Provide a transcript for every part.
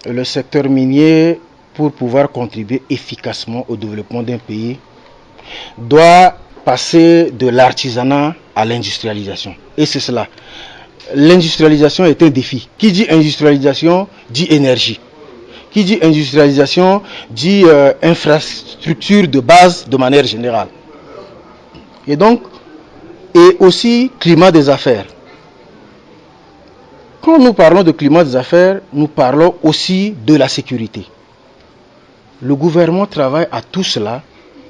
le secteur minier, pour pouvoir contribuer efficacement au développement d'un pays, doit passer de l'artisanat à l'industrialisation. Et c'est cela. L'industrialisation est un défi. Qui dit industrialisation dit énergie. Qui dit industrialisation dit infrastructure de base de manière générale. Et donc, et aussi climat des affaires. Quand nous parlons de climat des affaires, nous parlons aussi de la sécurité. Le gouvernement travaille à tout cela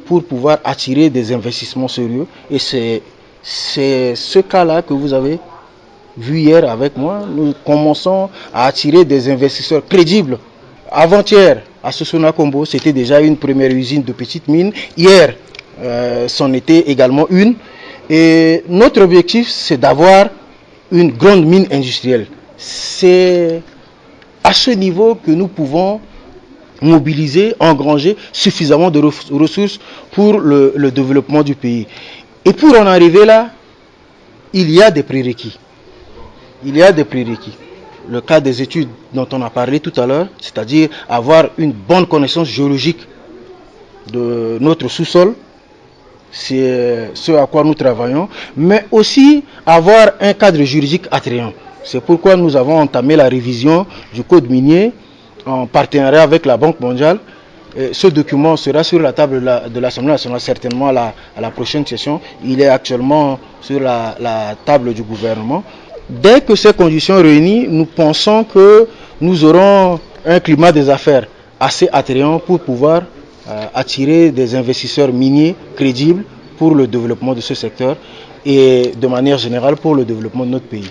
pour pouvoir attirer des investissements sérieux. Et c'est ce cas-là que vous avez vu hier avec moi. Nous commençons à attirer des investisseurs crédibles. Avant-hier, à Sosona Kombo, c'était déjà une première usine de petite mine. Hier, c'en était également une. Et notre objectif, c'est d'avoir une grande mine industrielle. C'est à ce niveau que nous pouvons mobiliser, engranger suffisamment de ressources pour le développement du pays. Et pour en arriver là, il y a des prérequis. Il y a des prérequis. Le cas des études dont on a parlé tout à l'heure, c'est-à-dire avoir une bonne connaissance géologique de notre sous-sol, c'est ce à quoi nous travaillons, mais aussi avoir un cadre juridique attrayant. C'est pourquoi nous avons entamé la révision du code minier en partenariat avec la Banque mondiale. Et ce document sera sur la table de l'Assemblée nationale certainement à la prochaine session. Il est actuellement sur la table du gouvernement. Dès que ces conditions réunies, nous pensons que nous aurons un climat des affaires assez attrayant pour pouvoir attirer des investisseurs miniers crédibles pour le développement de ce secteur et de manière générale pour le développement de notre pays.